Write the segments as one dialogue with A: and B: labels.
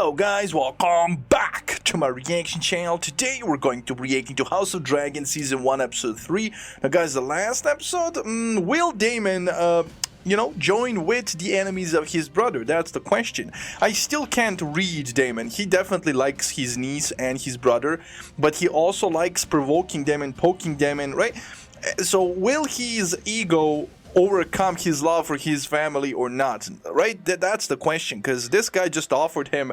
A: Hello guys, welcome back to my reaction channel. Today we're going to react to House of Dragon Season 1 Episode 3. Now guys, the last episode, will Daemon, join with the enemies of his brother? That's the question. I still can't read Daemon. He definitely likes his niece and his brother, but he also likes provoking them and poking them, and right? So will his ego overcome his love for his family or not, right? That's the question, because this guy just offered him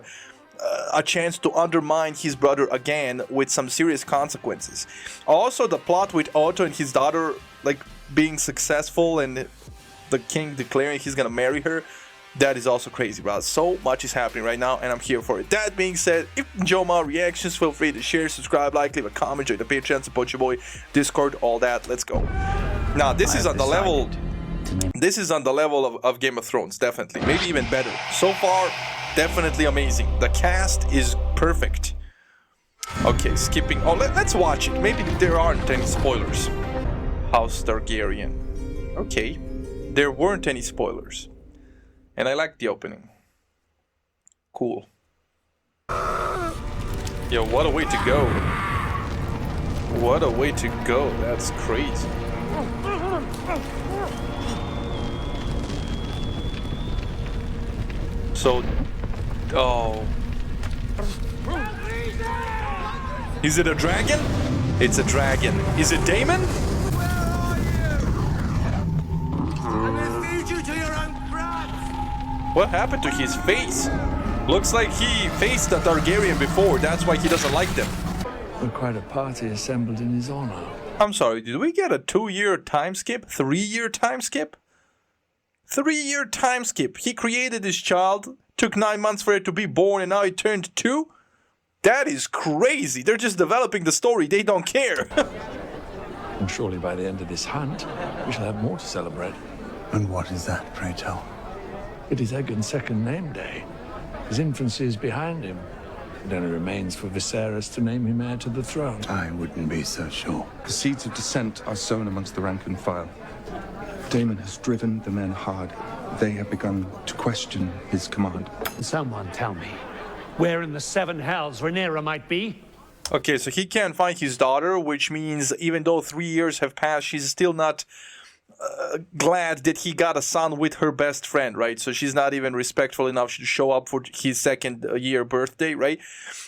A: a chance to undermine his brother again with some serious consequences. Also, the plot with Otto and his daughter like being successful and the king declaring he's gonna marry her, that is also crazy, bro. So much is happening right now, and I'm here for it. That being said, if you enjoy my reactions, feel free to share, subscribe, like, leave a comment, join the Patreon, support your boy, Discord, all that. Let's go. Now, this is on the level. This is on the level of Game of Thrones, definitely. Maybe even better. So far, definitely amazing. The cast is perfect. Okay, skipping. Oh, let's watch it. Maybe there aren't any spoilers. House Targaryen. Okay, there weren't any spoilers. And I like the opening. Cool. Yo, what a way to go. What a way to go. That's crazy. So, oh. Is it a dragon? It's a dragon. Is it Daemon?
B: Where are you? I'm gonna feed you to your own brats.
A: What happened to his face? Looks like he faced a Targaryen before, that's why he doesn't like them.
C: We're quite a party assembled in his honor.
A: I'm sorry, did we get a 2-year time skip? 3-year time skip? 3-year time skip. He created this child, took 9 months for it to be born, and now it turned 2? That is crazy. They're just developing the story. They don't care.
C: And surely by the end of this hunt, we shall have more to celebrate.
D: And what is that, pray tell?
C: It is Aegon's second name day. His infancy is behind him. It only remains for Viserys to name him heir to the throne.
D: I wouldn't be so sure.
E: The seeds of dissent are sown amongst the rank and file. Daemon has driven the men hard. They have begun to question his command.
F: Someone tell me where in the seven hells Rhaenyra might be?
A: Okay, so he can't find his daughter, which means even though 3 years have passed, she's still not glad that he got a son with her best friend, right? So she's not even respectful enough to show up for his second year birthday, right?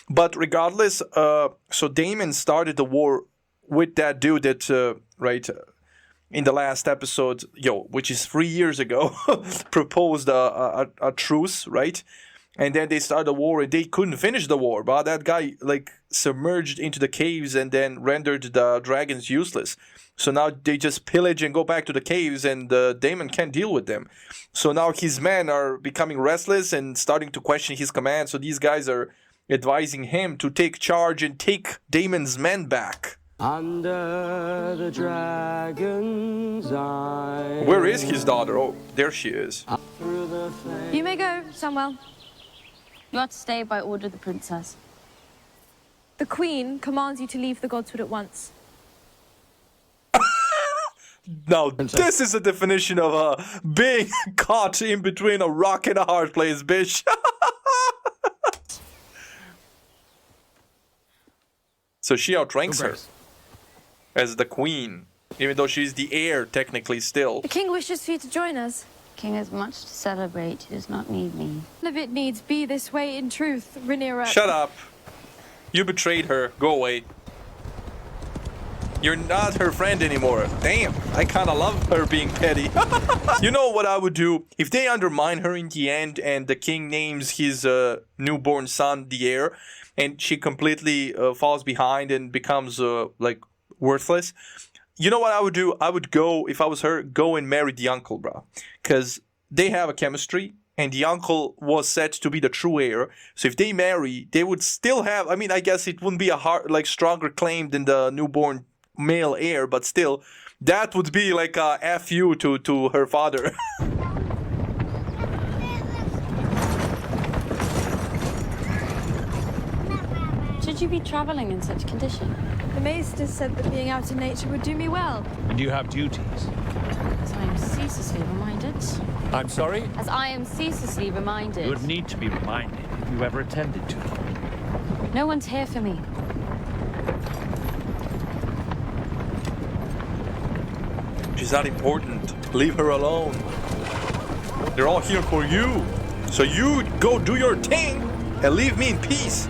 A: But regardless, so Daemon started the war with that dude that, in the last episode, which is 3 years ago, proposed a truce, right? And then they started a war and they couldn't finish the war, but that guy like submerged into the caves and then rendered the dragons useless. So now they just pillage and go back to the caves, and Daemon can't deal with them. So now his men are becoming restless and starting to question his command. So these guys are advising him to take charge and take Daemon's men back.
G: Under the dragon's eye.
A: Where is his daughter? Oh, there she is.
H: You may go, Samuel.
I: You are to stay by order of the princess.
H: The Queen commands you to leave the Godswood at once.
A: Now, this is a definition of being caught in between a rock and a hard place, bitch. So she outranks her as the queen, even though she's the heir technically still.
H: The king wishes for you to join us.
I: King has much to celebrate. He does not need me.
H: None of it needs be this way in truth, Rhaenyra.
A: Shut up. You betrayed her. Go away. You're not her friend anymore. Damn, I kind of love her being petty. You know what I would do? If they undermine her in the end and the king names his newborn son the heir, and she completely falls behind and becomes worthless, you know what I would do? I would go, if I was her, go and marry the uncle, bro. Because they have a chemistry, and the uncle was said to be the true heir. So if they marry, they would still have, I mean, I guess it wouldn't be a stronger claim than the newborn male heir, but still, that would be like a FU to her father.
I: Should you be traveling in such condition?
H: The maester said that being out in nature would do me well.
F: And you have duties.
I: As I am ceaselessly reminded.
F: I'm sorry?
I: As I am ceaselessly reminded.
F: You would need to be reminded. you ever attended to.
I: No one's here for me.
A: She's not important. Leave her alone. They're all here for you. So you go do your thing and leave me in peace.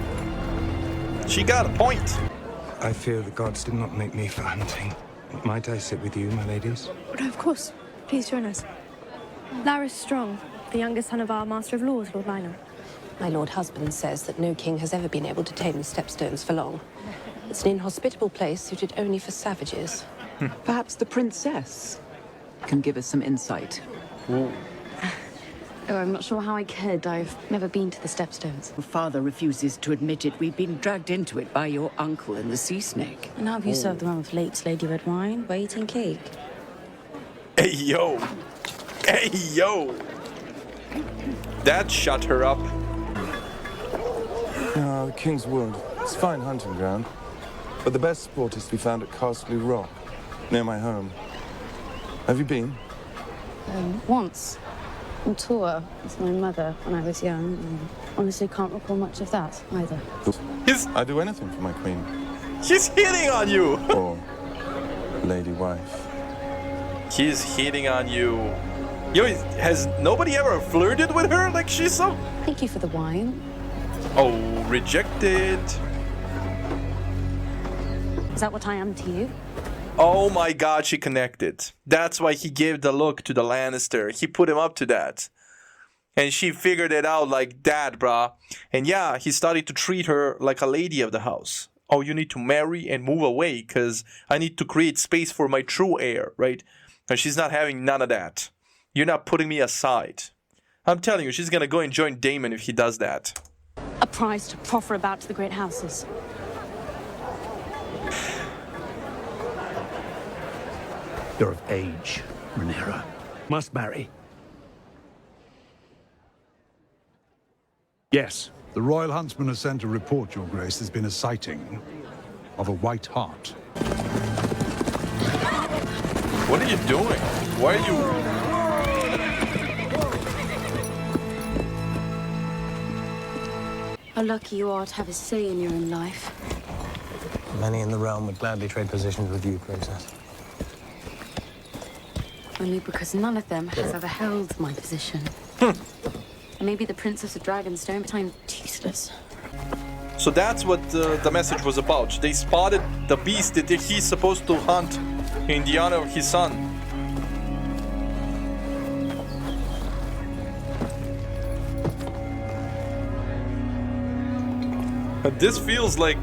A: She got a point.
E: I fear the gods did not make me for hunting. Might I sit with you, my ladies?
H: No, of course. Please join us. Larys Strong, the youngest son of our Master of Laws, Lord Lionel.
J: My lord husband says that no king has ever been able to tame the Stepstones for long. It's an inhospitable place suited only for savages.
K: Perhaps the princess can give us some insight.
I: Oh, I'm not sure how I could. I've never been to the Stepstones.
K: Your father refuses to admit it. We've been dragged into it by your uncle and the sea snake.
I: And how have you served the one with late Lady Red Wine, waiting cake?
A: Hey, yo. Hey, yo. That shut her up.
E: Ah, the King's Wood. It's fine hunting ground. But the best sport is to be found at Castle Rock, near my home. Have you been?
I: Once. On tour with my mother when I was young. Honestly, can't recall much of that either.
E: I do anything for my queen.
A: He's hitting on you.
E: Or lady wife.
A: He's hitting on you. Yo, has nobody ever flirted with her? Like she's so...
I: Thank you for the wine.
A: Oh, rejected.
I: Is that what I am to you?
A: Oh my god, she connected. That's why he gave the look to the Lannister. He put him up to that. And she figured it out like that, brah. And yeah, he started to treat her like a lady of the house. Oh, you need to marry and move away because I need to create space for my true heir, right? And she's not having none of that. You're not putting me aside. I'm telling you, she's gonna go and join Daemon if he does that.
I: A prize to proffer about to the great houses.
C: You're of age, Rhaenyra. Must marry. Yes.
D: The Royal Huntsman has sent a report, Your Grace. There's been a sighting of a white hart.
A: What are you doing? Why are you...
I: How lucky you are to have a say in your own life.
L: Many in the realm would gladly trade positions with you, Princess.
I: Only because none of them has ever held my position. Maybe the Princess of Dragonstone, but I'm useless.
A: So that's what the message was about. They spotted the beast that he's supposed to hunt in the honor of his son. But this feels like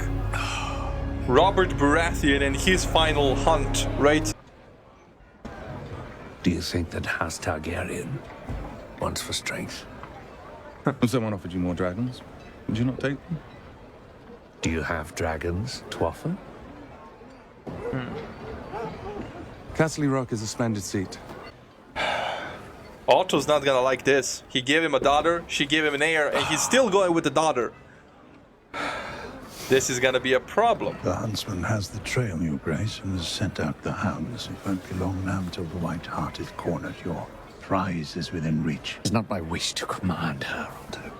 A: Robert Baratheon and his final hunt, right?
C: Do you think that House Targaryen wants for strength?
E: If someone offered you more dragons, would you not take them?
C: Do you have dragons to offer?
E: Castle Rock is a splendid seat.
A: Otto's not gonna like this. He gave him a daughter, she gave him an heir, and he's still going with the daughter. This is gonna be a problem.
D: The huntsman has the trail, Your Grace, and has sent out the hounds. It won't be long now until the white hart is cornered. Your prize is within reach.
C: It's not my wish to command her, Otto.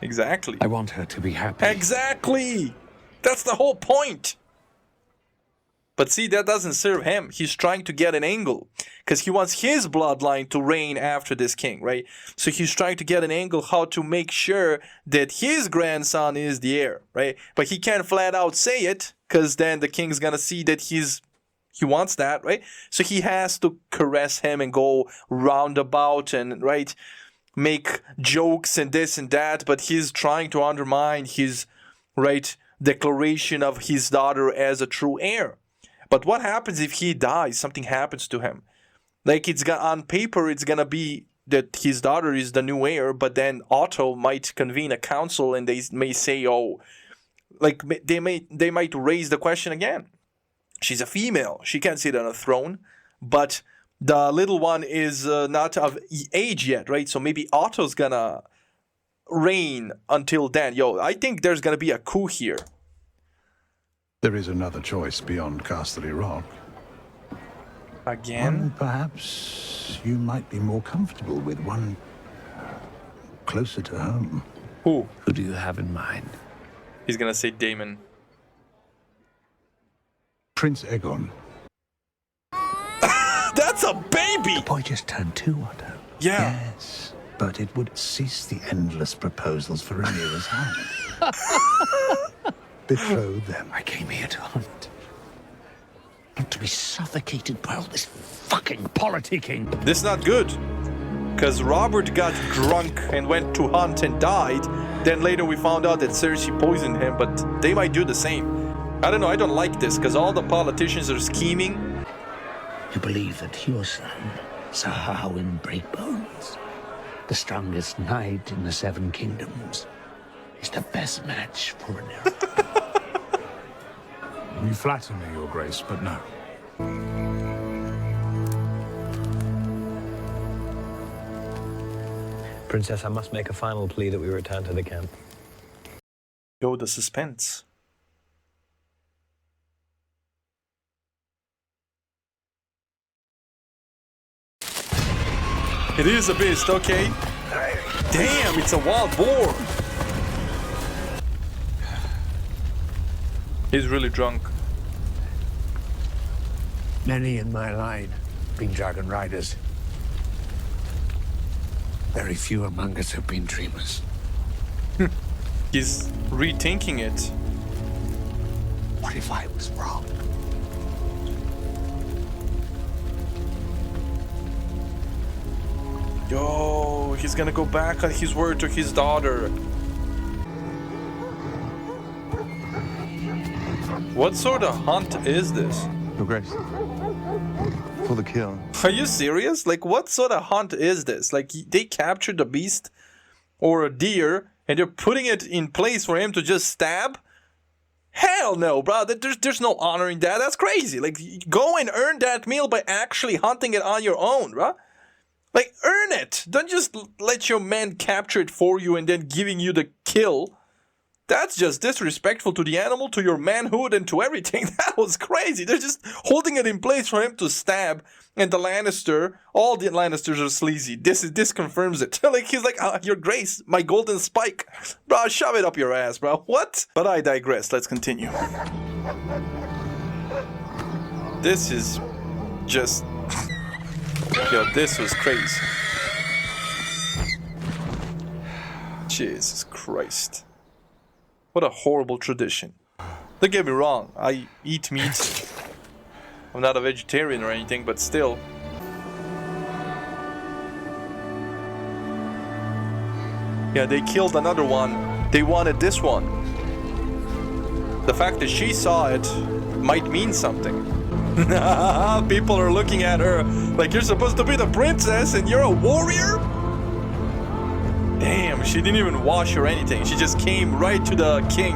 A: Exactly.
C: I want her to be happy.
A: Exactly! That's the whole point! But see, that doesn't serve him. He's trying to get an angle. Because he wants his bloodline to reign after this king, right? So he's trying to get an angle how to make sure that his grandson is the heir, right? But he can't flat out say it, because then the king's gonna see that he wants that, right? So he has to caress him and go roundabout and, right, make jokes and this and that, but he's trying to undermine his, right, declaration of his daughter as a true heir. But what happens if he dies? Something happens to him. Like, on paper, it's gonna be that his daughter is the new heir, but then Otto might convene a council and they may say, oh, like, they might raise the question again. She's a female. She can't sit on a throne, but the little one is not of age yet, right? So maybe Otto's gonna reign until then. Yo, I think there's gonna be a coup here.
D: There is another choice beyond Castle Rock.
A: Again?
D: One perhaps you might be more comfortable with, one closer to home.
A: Who?
C: Who do you have in mind?
A: He's gonna say Daemon.
D: Prince Aegon.
A: That's a baby!
D: The boy just turned 2, Otto.
A: Yeah.
D: Yes, but it would cease the endless proposals for Rhaenyra's hand. Betroth them.
C: I came here to hunt. Not to be suffocated by all this fucking politicking.
A: This is not good. Because Robert got drunk and went to hunt and died. Then later we found out that Cersei poisoned him, but they might do the same. I don't know, I don't like this, because all the politicians are scheming.
C: You believe that your son, Sir Harwin Breakbones, the strongest knight in the 7 kingdoms, is the best match for Rhaenyra.
M: You flatter me, Your Grace, but no.
L: Princess, I must make a final plea that we return to the camp.
A: Yo, the suspense. It is a beast, okay. Damn, it's a wild boar. He's really drunk.
C: Many in my line have been dragon riders. Very few among us have been dreamers.
A: He's rethinking it.
C: What if I was wrong?
A: Yo, he's gonna go back on his word to his daughter. What sort of hunt is this?
E: Your Grace. For the kill.
A: Are you serious? Like, what sort of hunt is this? Like, they captured a beast or a deer and they're putting it in place for him to just stab? Hell no, bro. There's no honor in that. That's crazy. Like, go and earn that meal by actually hunting it on your own, bro. Like, earn it. Don't just let your man capture it for you and then giving you the kill. That's just disrespectful to the animal, to your manhood, and to everything. That was crazy. They're just holding it in place for him to stab. And the Lannister, all the Lannisters are sleazy. This confirms it. Like, he's like, Your Grace, my golden spike. Bro, shove it up your ass, bro. What? But I digress. Let's continue. This is just... Yo, this was crazy. Jesus Christ. What a horrible tradition. Don't get me wrong, I eat meat. I'm not a vegetarian or anything, but still. Yeah, they killed another one. They wanted this one. The fact that she saw it might mean something. People are looking at her like, you're supposed to be the princess and you're a warrior? Damn, she didn't even wash or anything. She just came right to the king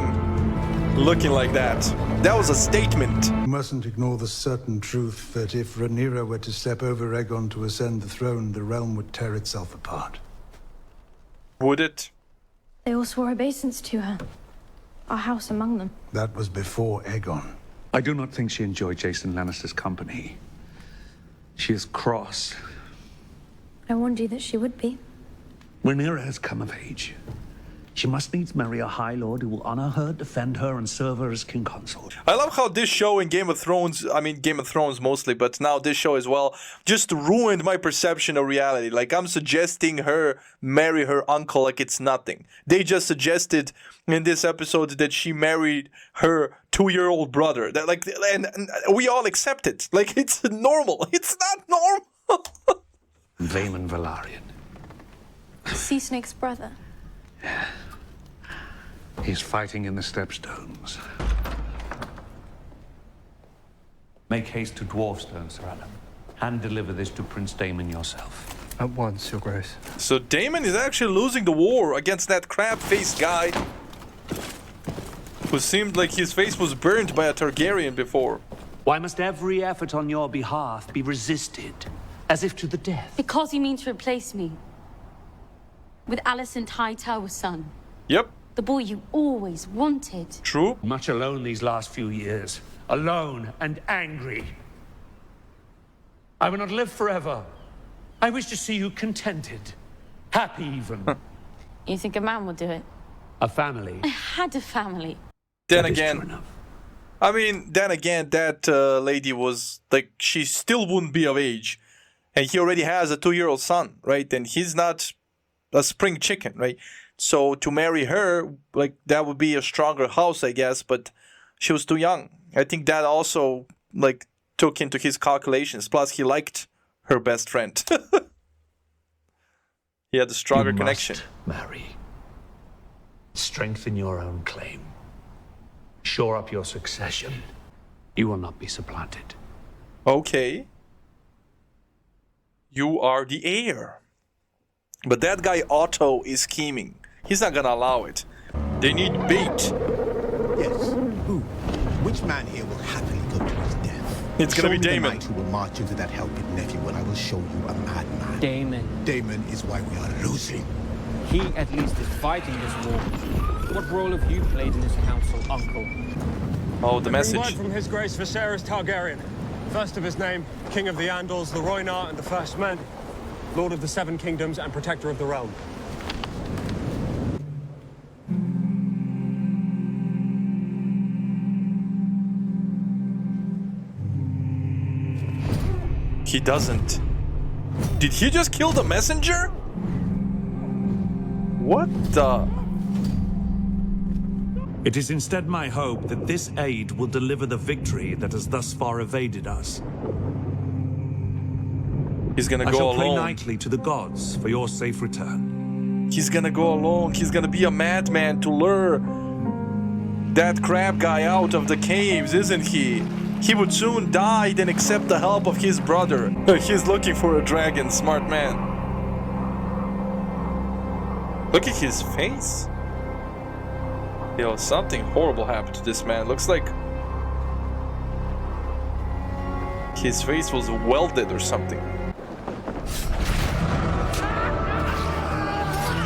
A: looking like that. That was a statement.
D: You mustn't ignore the certain truth that if Rhaenyra were to step over Aegon to ascend the throne, the realm would tear itself apart.
A: Would it?
H: They all swore obeisance to her. Our house among them.
D: That was before Aegon.
C: I do not think she enjoyed Jason Lannister's company. She is cross.
H: I warned you that she would be.
C: Rhaenyra has come of age. She must needs marry a High Lord who will honor her, defend her, and serve her as king consort.
A: I love how this show in Game of Thrones, I mean Game of Thrones mostly, but now this show as well, just ruined my perception of reality. Like, I'm suggesting her marry her uncle like it's nothing. They just suggested in this episode that she married her 2-year-old brother. That, like, and we all accept it. Like, it's normal. It's not normal.
C: Daemon Velaryon.
H: Sea Snake's brother.
C: He's fighting in the Stepstones. Make haste to Dwarfstone, Sir Alan. Hand deliver this to Prince Daemon yourself.
L: At once, Your Grace.
A: So Daemon is actually losing the war against that crab-faced guy who seemed like his face was burned by a Targaryen before.
F: Why must every effort on your behalf be resisted, as if to the death?
N: Because you mean to replace me with Alicent Hightower's son.
A: Yep.
N: The boy you always wanted.
A: True.
F: Much alone these last few years. Alone and angry. I will not live forever. I wish to see you contented. Happy even.
N: You think a man will do it?
F: A family.
N: I had a family.
A: Then again, I mean, then again, that lady was like, she still wouldn't be of age, and he already has a 2-year-old son, right? And he's not a spring chicken, right? So to marry her, like, that would be a stronger house, I guess, but she was too young. I think that also, like, took into his calculations. Plus, he liked her best friend. He had a stronger connection.
C: Marry. Strengthen your own claim. Shore up your succession. You will not be supplanted.
A: Okay. You are the heir. But that guy Otto is scheming. He's not gonna allow it. They need bait.
O: Yes. Who? Which man here will happily go to his death?
A: It's gonna be
O: Show me the
A: Daemon.
O: knight who will march into that hell-pit, nephew, and I will show you a madman.
G: Daemon.
O: Daemon is why we are losing.
G: He at least is fighting this war. What role have you played in this council, Uncle?
A: Oh, the message.
P: Word from His Grace Viserys Targaryen. First of his name, King of the Andals, the Rhoynar, and the First Men. Lord of the Seven Kingdoms and Protector of the Realm.
A: He doesn't. Did he just kill the messenger? What the?
M: It is instead my hope that this aid will deliver the victory that has thus far evaded us.
A: He's gonna
M: I
A: go
M: shall pray
A: alone.
M: nightly to the gods for your safe return.
A: He's gonna go alone. He's gonna be a madman to lure that crab guy out of the caves, isn't he? He would soon die than accept the help of his brother. He's looking for a dragon, smart man. Look at his face. Yo, something horrible happened to this man. Looks like his face was welded or something.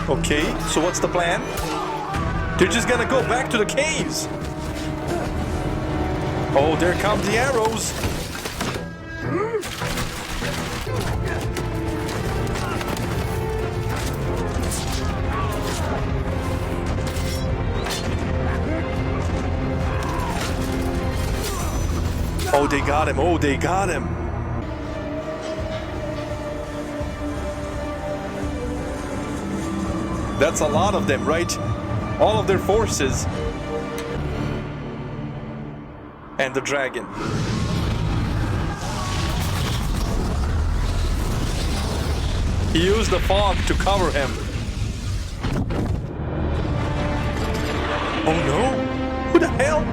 A: Okay, so what's the plan? They're just gonna go back to the caves. Oh, there come the arrows. Oh, they got him. Oh, they got him. That's a lot of them, right? All of their forces. And the dragon. He used the fog to cover him. Oh no! Who the hell?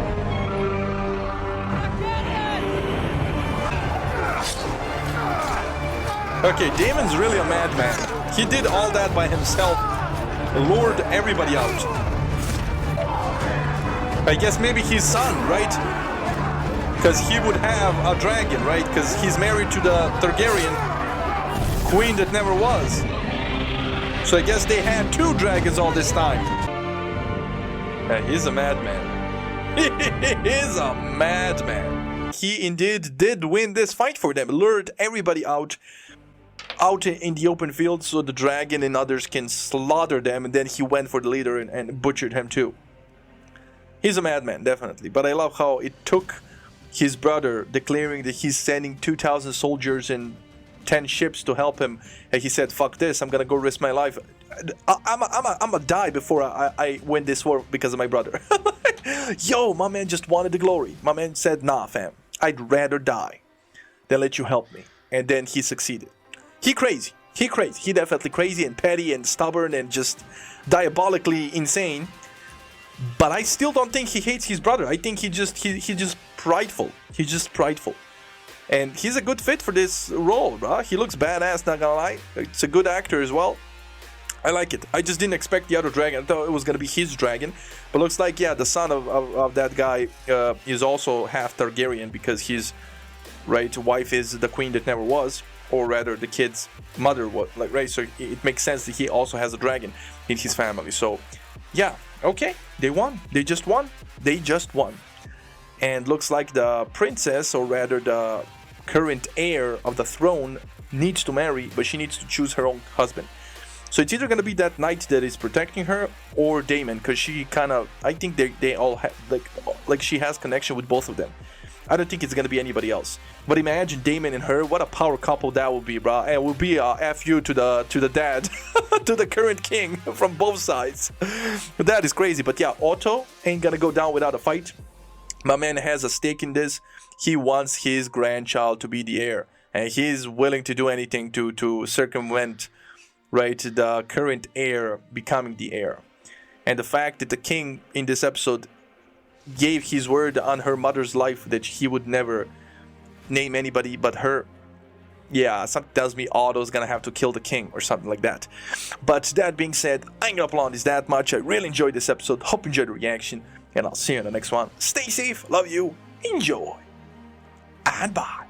A: Okay, Daemon's really a madman. He did all that by himself. Lured everybody out. I guess maybe his son, right? Because he would have a dragon, right? Because he's married to the Targaryen queen that never was. So I guess they had 2 dragons all this time. Yeah, he's a madman. He is a madman. He indeed did win this fight for them. Lured everybody out in the open field so the dragon and others can slaughter them, and then he went for the leader and butchered him too. He's a madman, definitely. But I love how it took his brother declaring that he's sending 2,000 soldiers and 10 ships to help him, and he said, fuck this, I'm gonna go risk my life. I'm gonna die before I win this war because of my brother. Yo, my man just wanted the glory. My man said, nah fam, I'd rather die than let you help me. And then he succeeded. He crazy. He definitely crazy and petty and stubborn and just diabolically insane. But I still don't think he hates his brother. I think he just prideful. He's just prideful. And he's a good fit for this role, bro. He looks badass, not gonna lie. It's a good actor as well. I like it. I just didn't expect the other dragon. I thought it was gonna be his dragon. But looks like, yeah, the son of that guy is also half Targaryen because his wife is the queen that never was. Or rather, the kid's mother was, like, right? So it makes sense that he also has a dragon in his family. So, yeah, okay, they won. They just won. And looks like the princess, or rather the current heir of the throne, needs to marry, but she needs to choose her own husband. So it's either gonna be that knight that is protecting her or Daemon, because she kind of, I think they all have like she has connection with both of them. I don't think it's gonna be anybody else. But imagine Daemon and her, what a power couple that would be, bro. And it would be a FU to the dad, to the current king from both sides. That is crazy. But yeah, Otto ain't gonna go down without a fight. My man has a stake in this. He wants his grandchild to be the heir, and he's willing to do anything to circumvent, right, the current heir becoming the heir. And the fact that the king in this episode gave his word on her mother's life that he would never name anybody but her, yeah, something tells me Otto's gonna have to kill the king or something like that. But that being said, I ain't gonna applaud this that much. I really enjoyed this episode. Hope you enjoyed the reaction, and I'll see you in the next one. Stay safe, love you, enjoy, and bye.